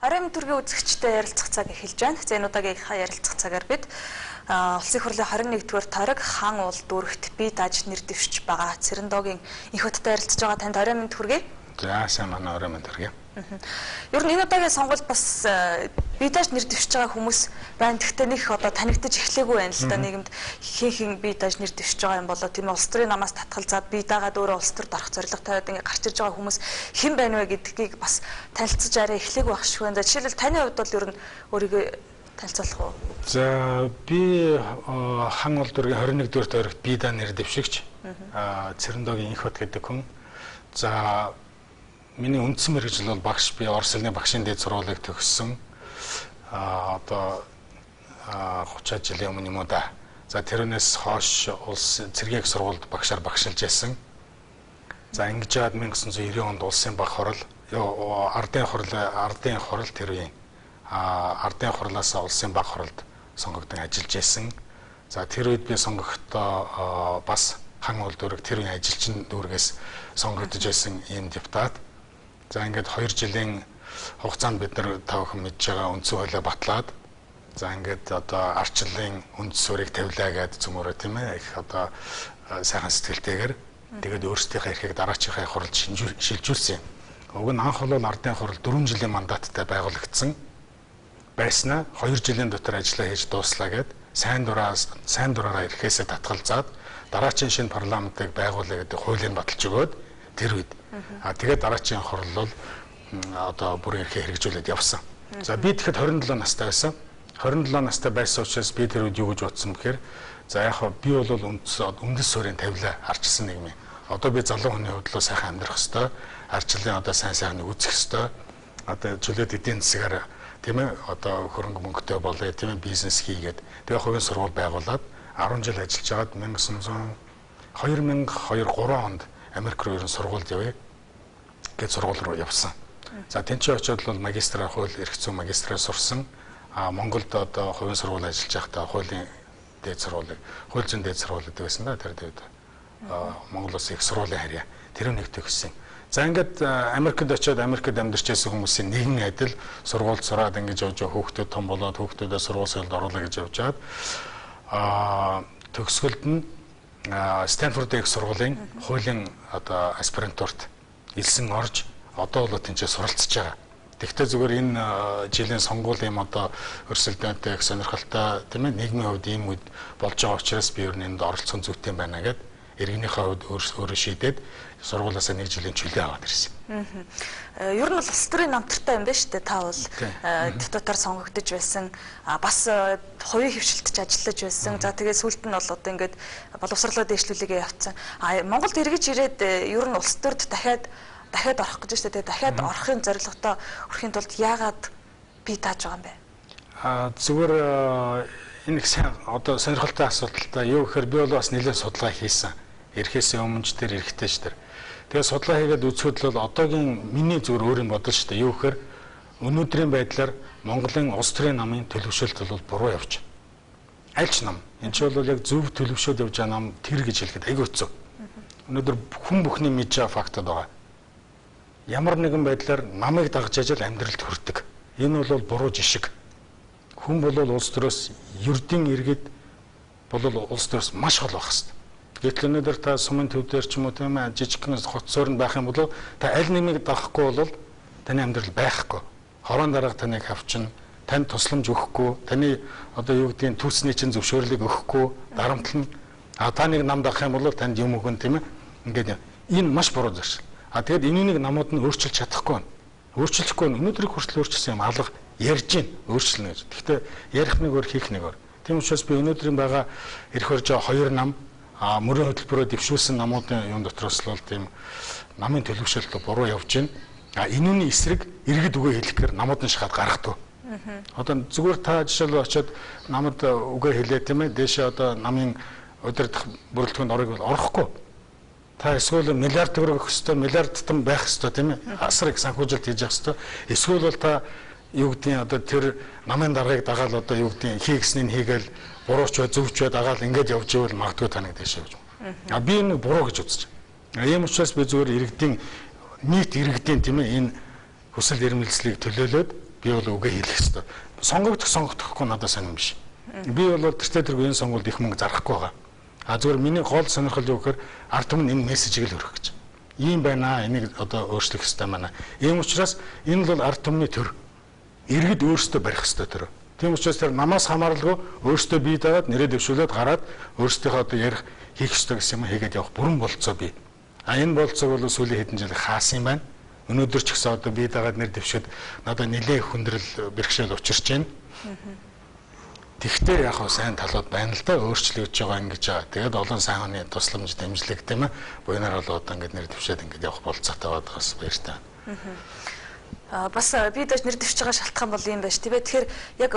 Оройн төргийн үзэгчтэй ярилцах цаг эхэлж байна. За энэ удаагийнхаа ярилцах цагаар бид Улсын хурлын 21-р тойрог хан уул дүүрэгт бие дааж нэр дэвшиж байгаа Цэрэндогийн инх хоттой ярилцж байгаа танд оройн мэнд хүргэе. За сайн манай оройн мэнд хүргэе. Ер нь энэ удаагийн сонголт бас бие дааж нэр дэвшиж байгаа хүмүүс байна. Гэхдээ нэг одоо танигдаж эхлэегүй байна л да. Нийгэмд хин бие дааж нэр дэвшиж байгаа юм болоо тийм улс төрийн намаас татгалзаад бие даагаад өөрөө улс төрд орох зорилго тавиад ингээ гарч ирж байгаа хүмүүс хэн байна вэ гэдгийг бас танилцж арай эхлэегүй байх шиг байна. Жишээлбэл таны хувьд бол ер нь өөрийгөө танилцуулах уу? За би хан уул дүүргийн 21-р тойрогт бие даа нэр дэвшигч Цэрэндогийн инх хот гэдэг хүн. За миний үндсэн мэргэжил бол багш, би Орос улсын багшийн дээд сургуулийг төгссөн. Одоо 30 жилийн өмнө юм уу да. За тэрнээс хойш улс цэргийн сургуульд багшаар багшилж байсан. За ингэж жаад 1990 онд улсын баг хурал, ардын хурал тэр үеийн ардын хурлаас улсын баг хуралд сонгогдсон ажиллаж байсан. За тэр үед би сонгогдоо бас хан уул дүүрэг тэр үеийн ажилчин дүүргээс сонгогдож байсан ийм депутат. За ингээд 2 жилийн хугацаанд бид нар тавхан мэдж байгаа үндсэн хуулиа батлаад за ингээд одоо арчлалын үндэс суурийг тавилаа гэдэг цөмөрөө тийм ээ их одоо сайхан сэтгэлтэйгээр тэгээд өөрсдийнхээ эрхийг дараачийнхаа хуралд шилжүүлсэн. Уг нь анх бол ардын хурал 4 жилийн мандаттай байгуулагдсан байснаа 2 жилийн дотор ажиллаа хийж дууслаа гэд сайн дураараа эрхээсээ татгалзаад дараачийн шинэ парламентыг байгуулъя гэдэг хуулийг баталж өгөөд тэр үед тэгээд дараачийн хурал бол одоо бүрэн эрхээ хэрэгжүүлээд явсан. За би тэгэхэд 27 настай байсан. 27 настай байсан учраас би тэр үед юу гэж бодсон бэхээр за яг би бол үндэс суурийг тавилаа арчилсан нэг юм. Одоо би залуу хүний хувьд л сайхан амьдрах хэвээр, арчлалын одоо сайн сайхныг үзэх хэвээр, одоо чөлөөт эдийн засгаар тийм ээ одоо хөрөнгө мөнгөтэй болоо тийм ээ бизнес хийгээд тэгээ хувийн сургууль байгуулад 10 жил ажиллаж байгаад 2002-3 онд Америк руу ерөн сургуульд явъя гэж сургууль руу явсан. За тэнцээ очиод бол магистраар хууль эрх зүйн магистраар сурсан. Монголд одоо хувийн сургууль ажиллаж байхдаа хуулийн дээд сургуулийг хууль зүйн дээд сургууль гэдэг байсан да тэр дэвд. Монгол Улсын их сургуулийн харьяа тэр нэг төгссөн. За ингээд Америкт очиод Америкт амьдарч байсан хүмүүсийн нэгэн адил сургуульд сураад ингэж явж хүүхдүүд том болоод хүүхдүүдээ сургуульд оруулаа гэж явж чаад төгсгөлд нь Стэнфорд их сургуулийн хуулийн одоо аспирантурт элсэн орж одоо бол тэнцээ суралцж байгаа. Тэгвэл зүгээр энэ жилийн сонгуулийн одоо өрсөлдөөнтэй их сонирхолтой тийм ээ нийгмийн хувьд ийм үед болж байгаа учраас би ер нь энд оролцох зүйтэй байна гэд иргэнийхээ хувьд өөрөө шийдээд сургуулиасаа 1 жилийн чөлөө аваад ирсэн. Ер нь бол улс төрийн намтартай юм байна шүү дээ. Та бол депутатаар сонгогдож байсан. Бас хувийн хөвшилтөж ажиллаж байсан. За тэгээд сүүлд нь бол одоо ингээд боловсролоо дээшлүүлээгээ явцсан. Монголд эргэж ирээд ер нь улс төрд дахиад орох гэж шүү дээ. Дахиад орохын зорилготой өрхийн тулд яагаад бие дааж байгаа юм бэ? Зүгээр энэ их сайн одоо сонирхолтой асуудалтай. Юу гэхээр би бол бас нэлээд судалгаа хийсэн. Эрхээсээ өмнө ч тэр эрхтэй ч тэр. Тэгээ судалгаа хийгээд үзэхэд л одоогийн миний зүгээр өөрийн бодол шүү дээ. Юу гэхээр өнөөдрийн байдлаар Монголын улс төрийн намын төлөвшөлт бол буруу явж байна. Аль ч нам. Энд чинь бол яг зөв төлөвшөөд явж байгаа нам тэр гэж хэлэхэд айгүй хэцүү. Өнөөдөр хүн бүхний мэдж байгаа фактууд байгаа. Ямар нэгэн байдлаар намыг дагж ажил амьдралд хүрдэг. Энэ бол буруу жишг. Хүн бол улс төрөөс ердийн иргэд бол улс төрөөс маш хол байх хэвээр. Гэтэл өнөөдөр та сумын төв дээр ч юм уу тийм ээ жижигхэн хот суурьнд байх юм бол та аль нэмийг дагахгүй бол таны амьдрал байхгүй. Хорон дарга таныг авчна, танд тусламж өгөхгүй, таны одоо юу гэдгийг түүсний чинь зөвшөөрлийг өгөхгүй, дарамтлан та нэг нам дагах юм бол танд юм өгөн тийм ээ. Ингээд энэ маш буруу зүйл. Тэгэд энийг намууд нь өөрчилж чадахгүй байна. Өөрчилөхгүй нь өнөөдрийг хүртэл өөрчилсөн юм алга ярьж гин өөрчлөнө гэж. Гэхдээ ярих нэг өөр хийх нэг өөр. Тийм учраас би өнөөдрийн байгаа эрх орж байгаа 2 нам мөрийн хөтөлбөрөөр дэвшүүлсэн намуудын юм дотроос л тийм намын төлөвшөлт буруу явж гин. Энүүний эсрэг иргэд үгээ хэлэх гэхээр намууд нь шахаад гаргадаг. Одоо зүгээр та жишээлбэл очиод намд үгээ хэлээ тийм ээ. Дээшээ одоо намын удирдах бүрэлдэхүүнд орох бол орохгүй. Та эсвэл миллиард төгрөг өгөх ёстой, миллиард тутам байх ёстой тийм ээ. Асар их санхүүжилт хийж явах ёстой. Эсвэл бол та юу гэдгийг одоо тэр намын даргаыг дагаал одоо юу гэдгийг хийгснийг хийгээл бурууч бай зөвч бай дагаал ингэж явж ивэл магадгүй таныг дэше явж байна. Би энэ буруу гэж үзэж байна. Ийм учраас би зүгээр иргэдийн нийт иргэдийн тийм ээ энэ хүсэл эрмэлзлийг төлөөлөөд Би бол үгээ хэлэх ёстой. Сонгогдохгүй надад сонирм биш. Би бол тэртээ тэргүй энэ сонгуульд их мөнгө зарахгүй байгаа. А зүгээр миний гол сонирхол юу гэхээр ард түмэнд энэ мессежийг л өргөх гэж. Ийм байна аа, энийг одоо өөрчлөх ёстой байна. Ийм учраас энэ бол ард түмний төр. Иргэд өөрсдөө барих ёстой төр. Тийм учраас тэр намаас хамааралгүй өөрсдөө бие дагаад нэрээ дэвшүүлээд гараад өөрсдийнхөө одоо ярих хийх ёстой гэсэн юм хийгээд явах бүрэн болцоо бий. А энэ болцоог бол сүүлийн хэдэн жил хаасан юм байна. Өнөөдөр ч гэсэн одоо бие дагаад нэр дэвшээд надад нэлээд хүндрэл бэрхшээл учирч байна. Тэгвэл яг хөө сайн талууд байна л да, өөрчлөгдөж байгаа ингэж байгаа. Тэгээд олон сайн хүний тусламж дэмжлэг тийм ээ. Буянаар бол одоо ингэж нэр дэвшээд ингэж явах болцоотой байгаад бас баяртай. Бас би дэж нэр дэвшиж байгаа шалтгаан бол юм байна ш. Тэгэхээр яг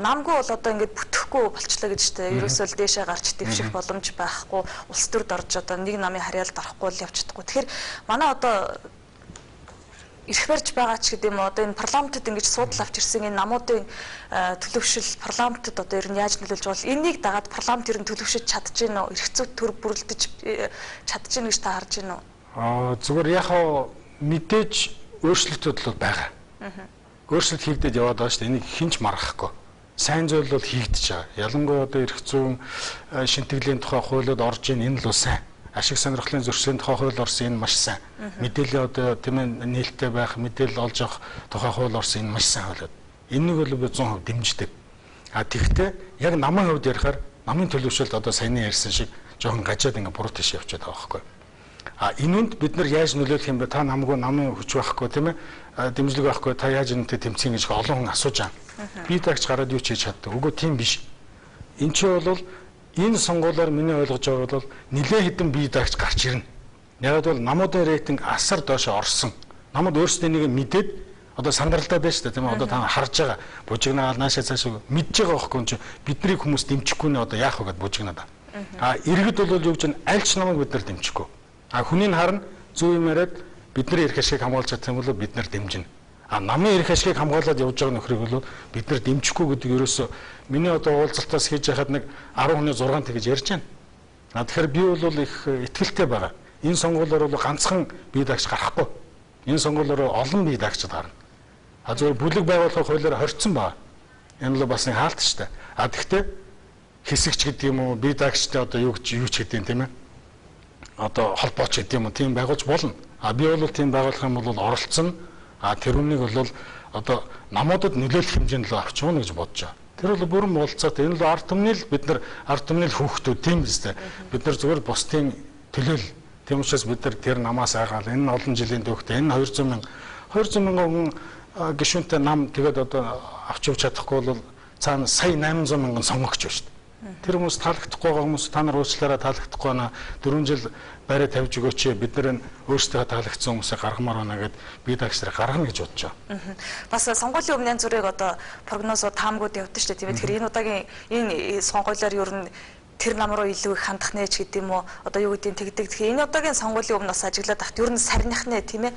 намгүй бол одоо ингэж бүтэхгүй болчлоо гэж штэ. Ерөөсөө л дээшээ гарч дэвших боломж байхгүй. Улс төрд орж одоо нэг намын харьяалд орохгүй л явж чадахгүй. Тэгэхээр манай одоо ирэх барьж байгаа ч гэдэм үү одоо энэ парламентод ингэж суудал авч ирсэн энэ намуудын төлөвшил парламентод одоо ер нь яаж нөлөөлж байгаа вэ? Энийг дагаад парламент ер нь төлөвшөж чадж гин үү? Ирэх зүйн төр бүрэлдэж чадж гин гэж та харж гин үү? Зүгээр яг мэдээж өөрчлөлтүүд бол байгаа. Өөрчлөлт хийгдээд яваад байгаа шүү дээ. Энийг хинч маргахгүй. Сайн зүйл бол хийгдэж байгаа. Ялангуяа одоо ирэх зүйн шинтгэлийн тухай хуулиуд орж ийн энэ л сайн. Ашиг сонирхлын зөрчлийн тухай хууль орсон энэ маш сайн. Мэдээлэл одоо тийм ээ нээлттэй байх, мэдээлэл олж авах тухай хууль орсон энэ маш сайн хуулиуд. Энийг бол би 100% дэмждэг. А тэгвэл яг намын хувьд ярихаар намын төлөвшөлт одоо саяны ярьсан шиг жоохон гажаад ингээ буруу тийш явчихад байгаа байхгүй. А энэнд бид нар яаж нөлөөлөх юм бэ? Та намгүй намын хүч байхгүй тийм ээ дэмжлэг байхгүй та яаж энэтэй тэмцэх гэж олон хүн асууж байгаа. Би тагч гараад юу ч хийж чаддаг. Үгүй тийм биш. Энд чи бол энэ сонгуулиар миний ойлгож байгаа бол нэлээд хэдэн бие даагч гарч ирнэ. Яг бол намуудын рейтинг асар доошо орсон. Намууд өөрсдөө нэг мэдээд одоо сандралдаад байна шүү дээ тийм ээ одоо та харж байгаа. Бужигнаад наашаа цаашаа мэдж байгаа байхгүй юм чи бидний хүмүүс дэмжихгүй нэ одоо яах вэ гэд бужигнаад. А иргэд бол юу гэж альч намайг бид нар дэмжихгүй. А хүний харна зөв юм яриад бидний эрх ашигыг хамгаалж чадсан бол бид нар дэмжинэ. А намын эрх ашигыг хамгаалаад явж байгаа нөхрийг бол бид нар дэмжихгүй гэдэг ерөөсөө миний одоо уулзалтаас хийж яхад нэг 10 хүний 6 тэгж ярьж байна. А тэгэхээр би бол их итгэлтэй байгаа. Энэ сонгуулиор бол ганцхан бие даагч гарахгүй. Энэ сонгуулиор олон бие даагчид гарна. А зөвхөн бүлэг байгуулах хуулиар хоригдсон байна. Энэ л бас нэг хаалт шүү дээ. А тэгвэл хэсэгч гэдэг юм уу бие даагчтай одоо юу ч гэдэг юм тийм ээ. Одоо холбооч гэдэг юм уу тийм байгуулж болно. А би бол тийм байгуулах юм бол оролцсон. А тэр үнийг бол одоо намуудад нөлөөлөх хэмжээнд л авч явна гэж бодож байгаа. Тэр бол бүрэн болцоотой. Энэ л ард түмний л бид нар ард түмний л хүүхдүүд тийм биз дээ. Бид нар зүгээр бусдын төлөөл. Тийм учраас бид нар тэр намаас айгаал энэ олон жилийн дөхтэй энэ 200 мянган гишүүнтэй нам тэгээд одоо авч явж чадахгүй бол цаана сая 800 мянган сонгогч байна шүү дээ. Тэр хүмүүс таалагдахгүй байгаа хүмүүс та нар уучлаарай таалагдахгүй байна. 4 жил барай тавьж өгөөч бид нар өөрсдөө таалагдсан хүмүүсээ гаргамаар байна гэд би дагчраа гаргана гэж бодож байгаа. Бас сонгуулийн өмнө янз бүрийн одоо прогнозууд таамгууд явдаг шүү дээ. Тэгэхээр энэ удаагийн энэ сонгуулиар ер нь тэр нам руу илүү их хандах нэ ч гэдэг юм уу одоо юу гэдгийг тэгдэг. Тэгэхээр энэ удаагийн сонгуулийн өмнө бас ажиглаад авт ер нь сарних нэ тийм ээ.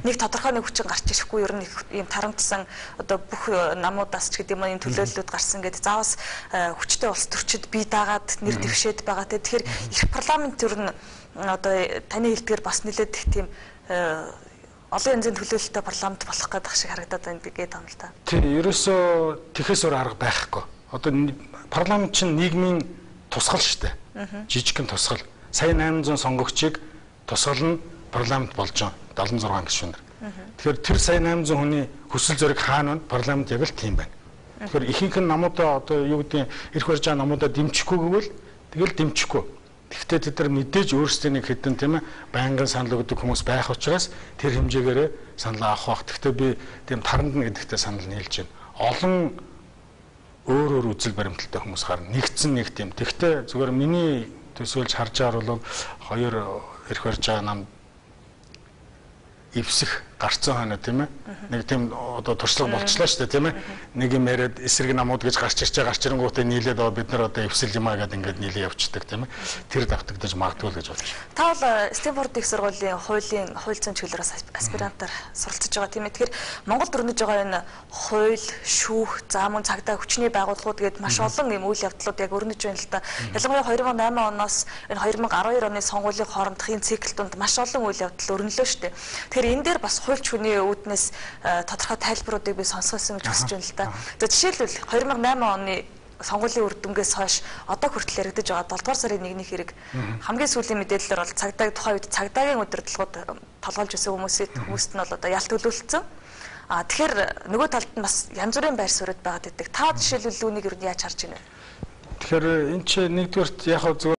Нэг тодорхой нэг хүчин гарч ирэхгүй ер нь ийм тарамтсан одоо бүх намуудаас ч гэдэг юм уу ийм төлөөллүүд гарсан гэдэг. Заавас хүчтэй улс төрчид бие даагаад нэр дэвшээд байгаа те. Тэгэхээр их парламент ер нь одоо таны хэлдгээр бас нэлээд их тийм олон янзын төлөөлөлтөй парламент болох гэдэг шиг харагдаад байна гэдэг юм л да. Тийм ерөөсөө тэхээс өөр арга байхгүй. Одоо парламент чинь нийгмийн тусгал шүү дээ. Жижигхэн тусгал. Сая 800 сонгогчийг тусгална парламент болж байгаа 76 гишүүнээр. Тэгэхээр тэр сая 800 хүний хүсэл зориг хаана вэ? Парламент яг л тийм байна. Тэгэхээр ихэнх нь намуудаа одоо юу гэдэг эрх барьж байгаа намуудаа дэмжихгүй гэвэл тэгэл дэмжихгүй. Гэхдээ тэд нар мэдээж өөрсдөө нэг хэдэн тийм ээ байнгын санал өгдөг хүмүүс байх учраас тэр хэмжээгээр санал авах бах. Гэхдээ би тийм таранд нь гэдэгтээ санал нийлж байна. Олон өөр үзэл баримталтай хүмүүс гарна. Нэгдсэн нэг тийм. Тэгвэл зүгээр миний төсөөлж харж байгаа бол хоёр эрх барьж байгаа нам ивсэх гарцсан хана тийм ээ. Нэг тийм одоо туршлага болчлаа шүү дээ тийм ээ. Нэг юм яриад эсрэг намууд гэж гарч ирч байгаа гарч ирэнгүүтээ нийлээд бид нар одоо ивсэл юмаа гэдэг ингээд нийлээ явчихдаг тийм ээ. Тэр давтагдаж магадгүй л гэж бодож байна. Та бол Стэнфорд их сургуулийн хууль зүйн чиглэлээс аспирантаар суралцж байгаа тийм ээ. Тэгэхээр Монголд өрнөж байгаа энэ хууль, шүүх, за мөн цагдаа хүчний байгууллагууд гээд маш олон юм үйл явдлууд яг өрнөж байна л да. Ялангуяа 2008 оноос энэ 2012 оны сонгуулийн хоорондох энэ цикл донд маш олон үйл явдал өрнөлөө шүү дээ. Тэгэхээр энэ дээр бас хуульч хүний үүднээс тодорхой тайлбаруудыг би сонсгосон гэж хүсэж байна л да. За жишээлбэл 2008 оны сонгуулийн үр дүнгээс хойш одоо хүртэл яригдаж байгаа 7 дугаар сарын 1-ний хэрэг хамгийн сүүлийн мэдээлэлээр бол тухайн үед цагдаагийн удирдлагууд толгойлж өссөн хүмүүст нь бол одоо ялт төлөвлөсөн. Тэгэхээр нөгөө талд нь бас янз бүрийн байр суурьд байгаад байдаг. Та жишээлбэл үүнийг юу яаж харж байна вэ? Тэгэхээр энэ чинь нэгдүгээрт яг